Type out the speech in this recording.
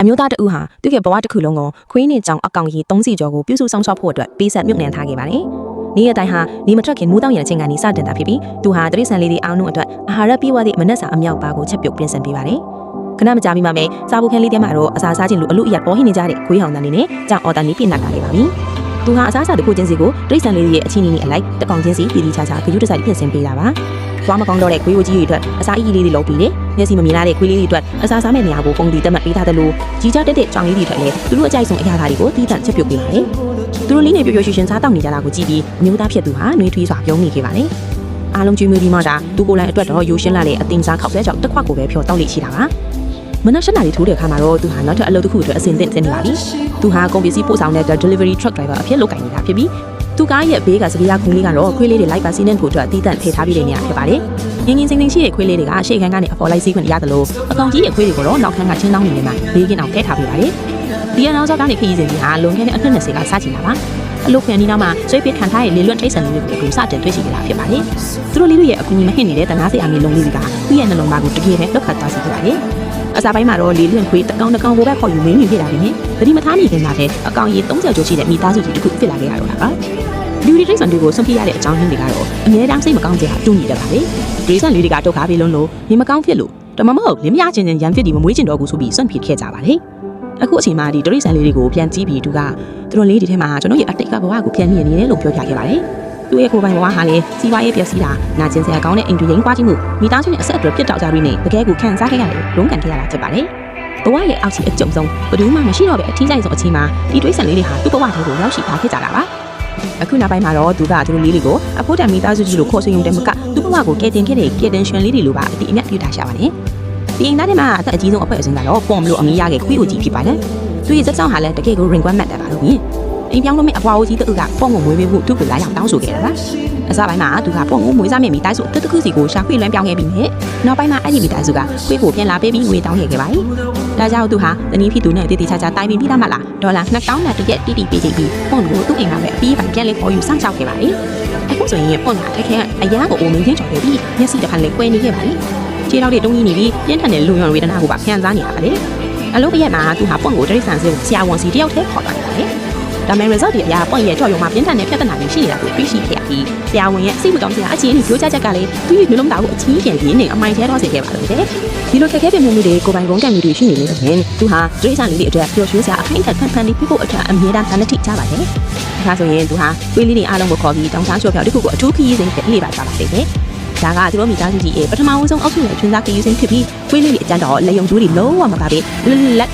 အမျိုးသားတဦးဟာသူ့ရဲ့ဘဝတစ်ခုလုံးကိုခွေးနဲ့ကြောင်အကောင်ကြီး3စီကျော်ကိုပြုစုဆောင်ရှောက်ဖို့အတွက်ပေးဆက်မြုပ်နှံထားခဲ့ပါတယ်။နေ့ရက်တိုင်းဟာနေမထွက်ခင်မူးတောင်းရတဲ့ချိန်ကနေစတင်တာဖြစ်ပြီးသူဟာတရိษံလေးတွေအားလုံးအတွက်အာဟာရပြည့်ဝသည့်မနက်စာအမြောက်ပါကိုချက်ပြုတ်ပြင်ဆင်ပေးပါတယ်။ခဏမကြာမီမှာပဲစားဖို့ခန်းလေးထဲမှာတော့အစာစားခြင်းလိုအလူအယက်ပေါ်ဟင်းနေကြတဲ့ခွေးဟောင်တန်းလေးနဲ့ကြောင်အော်တန်းလေးပြင်လာခဲ့ပါပြီ။သူဟာအစားအစာတစ်ခုချင်းစီကိုတရိษံလေးတွေရဲ့အချင်းကြီးနဲ့အလိုက်တကောင်ချင်းစီပြည်ပြီးခြားခြားဂရုတစိုက်ပြင်ဆင်ပေးတာပါ။သွားမကောင်းတော့တဲ့ခွေးဝကြီးတွေအတွက်အစာအီးလေးတွေလုပ်ပြီးလေမျက်စိမမြင်ရတဲ့ခွေးလေးတွေအတွက်အစာစားမဲ့နေရာကိုပုံတီတက်မှတ်ပေးထားတယ်လို့ကြီးကြတဲ့ကြောင်လေးတွေထက်လည်းသူတို့အကြိုက်ဆုံးအရာတွေကိုတီးတန့်ချက်ပြုတ်ပေးပါတယ်။သူတို့လေးနဲ့ပျော်ပျော်ရွှင်ရွှင်စားတောက်နေကြတာကိုကြည့်ပြီးအမျိုးသားဖြစ်သူဟာနှွေးထွေးစွာပြုံးနေခဲ့ပါတယ်။အားလုံးကျွေးမွေးပြီးမှဒါသူကိုယ်တိုင်အတွက်တော့ရိုးရှင်းလာတဲ့အသင်စားခောက်ဆွဲကြောင့်တစ်ခွက်ကိုပဲဖြော်တောက်လိမ့်ရှိတာပါ။မနက်7 နာရီထိုးတဲ့အခါမှာတော့သူဟာနောက်ထပ်အလုပ်တစ်ခုအတွက်အဆင်သင့်နေပါပြီ။သူဟာကုန်ပစ္စည်းပို့ဆောင်တဲ့ delivery truck driver အဖြစ်လုပ်ကိုင်နေတာဖြစ်ပြီးသူကားရဲ့ဘေးကစပီးယားခုံလေးကတော့ခွေးလေးတွေလိုက်ပါစီးနှင်ဖို့အတွက်အသီးသန့်ထည့်ထားပြီးတဲ့နေရာဖြစ်ပါတယ်။ငင်းငင်းစင်စင်ရှိတဲ့ခွေးလေးတွေကရှေ့ခန်းကနေအပေါ်လိုက်စီးခွင့်ရတယ်လို့အကောင်ကြီးရဲ့ခွေးတွေကိုတော့နောက်ခန်းကချင်းတောင်းနေနေမှာဘေးကင်းအောင်ထည့်ထားပေးပါတယ်။ဒီအနောက်ကနေခရီးစဉ်ကြီးဟာလွန်ခဲ့တဲ့အနှစ်20ကစချင်တာပါ။အလုပ်ခွင်ဒီနောက်မှာဆွေးပစ်ခံထားတဲ့လေလွတ်ထိတ်ဆန်လေးတွေကိုစတင်တွေ့ရှိကြတာဖြစ်ပါတယ်။သူတို့လေးတို့ရဲ့အကူအညီမဟင့်နေတဲ့တနားစရာမျိုးလုံးလေးတွေကသူ့ရဲ့နှလုံးသားကိုတကယ်ပဲလှုပ်ခတ်သွားစေခဲ့ပါတယ်။အစားပိုင်းမှာတော့လေလွင့်ခွေးတကောင်ကိုပဲခေါ်ယူမင်းမြင်ဖြစ်တာပြီးဗတိမထားမိခင်မှာပဲအကောင်ကြီး30ကျော်ရှိတဲ့မိသားစုကြီးတစ်ခုဖြစ်လာခဲ့ရတော့တာပါ။လူတွေတိတ်ဆန်တွေကိုဆုံးဖြတ်ရတဲ့အကြောင်းရင်းတွေကတော့အများအားစိတ်မကောင်းကြတာတူညီတတ်ပါလေ။တိတ်ဆန်လေးတွေကတုတ်ကားပြီးလုံးလို့နေမကောင်းဖြစ်လို့တမမဟုတ်လင်းမရချင်းချင်းရန်ဖြစ်ဒီမမွေးချင်တော့ဘူးဆိုပြီးစွန့်ပစ်ခဲ့ကြပါလေ။အခုအချိန်မှာဒီတိတ်ဆန်လေးတွေကိုပြန်ကြည့်ပြီးသူကသူတို့လေးတွေထဲမှာကျွန်တော်ရဲ့အတိတ်ကဘဝကိုပြန်မြင်နေတယ်လို့ပြောပြခဲ့ပါတယ်။သူ့ရဲ့ကိုယ်ပိုင်ဘဝဟာလည်းစီးပွားရေးပျက်စီးတာနာကျင်စရာကောင်းတဲ့အိမ်တွေရင်းပွားခြင်းမှုမိသားစုနဲ့အဆက်အသွယ်ပြတ်တောက်ကြပြီးနေတကယ်ကိုခံစားခဲ့ရတယ်ရုန်းကန်ခဲ့ရတာဖြစ်ပါတယ်။ဘဝရဲ့အောက်ခြေအကျုံဆုံးဘယ်သူမှမရှိတော့ပဲအထီးကျိုင်ဆုံးအချိန်မှာဒီတိတ်ဆန်လေးတွေဟာသူ့ဘဝထဲကိုရောက်ရှိလာခဲ့ကြတာပါ။အခုနောက်ပိုင်းမှာတော့သူကသူတို့လေးတွေကိုအဖို့တံမိသားစုကြီးလိုခေါ်ဆိုရုံတည်းမကသူ့ဘဝကိုကယ်တင်ခဲ့တဲ့ကယ်တင်ရှင်လေးတွေလိုပါအတိအမြတ်ပြုထားရှာပါတယ်။ဒီအိမ်သားထဲမှာအသက်အကြီးဆုံးအဖွဲ့အစည်းကတော့ပေါ်မလို့အမီးရခဲ့ခွေးအိုကြီးဖြစ်ပါတယ်။သူရဲ့စက်ဆောင်ဟာလည်းတကယ်ကိုရင်ကွက်မှတ်တယ်ပါလို့မြင်။အိမ်ပြောင်းလို့မဲ့အပွားအိုကြီးတူကပေါ့ကိုမွေးပေးဖို့သူ့ကိုလာရောက်တောင်းဆိုခဲ့တာပါ။အစပိုင်းမှာသူကပေါ့ကိုမွေးစားမဲ့မိသားစုတစ်ခုစီကိုရှာဖွေလွှမ်းပြောင်းခဲ့ပြီးမြဲနောက်ပိုင်းမှာအဲ့ဒီမိသားစုကခွေးကိုပြန်လာပေးပြီးငွေတောင်းခဲ့ပါပြီ။ဒါကြောင့်သူဟာတနည်းဖြစ်သူနဲ့တည်တည်ချာချာတိုင်ပင်ပြီးသားမှလားဒေါ်လာ2000နဲ့တရက်တိတိပေးချိန်ပြီးပေါ့ကိုသူ့အိမ်မှာပဲအပြီးပိုင်းပြန်လဲခေါ်ယူစောင့်ရှောက်ခဲ့ပါလေ။အခုဆိုရင်ပေါ့ကအထက်ခဲအရာကိုအိုမင်းချင်းချော်ခဲ့ပြီးမျက်စိတစ်ဖက်လည်းကွဲနေခဲ့ပါလေ။ခြေထောက်တွေတုံးကြီးနေပြီးပြင်းထန်တဲ့လူယွန်ဝေဒနာကိုပါခံစားနေရပါလေ။အလုပ်ရက်မှာသူဟာပေါ့ကိုတရိษံစင်းဆရာဝန်စီတယောက်တည်းခေါ်သွားတယ်ပါလေ။ဒါမဲ့ result တွေအရာပေါ့ရဲ့ကြော်ရုံမှာပြင်းထန်တဲ့ပြဿနာတွေရှိနေတာကိုသိရှိခဲ့ရပြီးဆရာဝန်ရဲ့စိတ်မကောင်းစရာအခြေအနေပြောကြချက်ကလည်းသူ့ရဲ့မျိုးလုံးသားကိုအချင်းပြန်ရင်းနေအမိုင်ထဲတော့စေခဲ့ပါလို့တဲ့ဒီလိုခက်ခဲပြင်းမှုတွေကိုယ်ပိုင်ကုန်ကံမှုတွေရှိနေလို့ဆိုရင်သူဟာဒရိษံလေးတွေအတွက်ပျော်ရွှင်စရာအခိုင်အတန့်ဖန်ပြီးဖို့အတွက်အမြဲတမ်းဗန်းတိကြပါတယ်။ဒါဆိုရင်သူဟာတွေးလေးတွေအားလုံးကိုခေါ်ပြီးတောင်းစားကြော်ပြောတစ်ခုကိုအထူးခရီးစဉ်ပြေးပါကြပါလိမ့်မယ်။ဒါကသူတို့မိသားစုကြီးရဲ့ပထမဆုံးအောက်ဆုံးရဲ့ထွန်းစားခရီးစဉ်ဖြစ်ပြီးတွေးလေးတွေအကြမ်းတော့လက်ယုံကျိုးတွေလုံးဝမပါဘဲလက်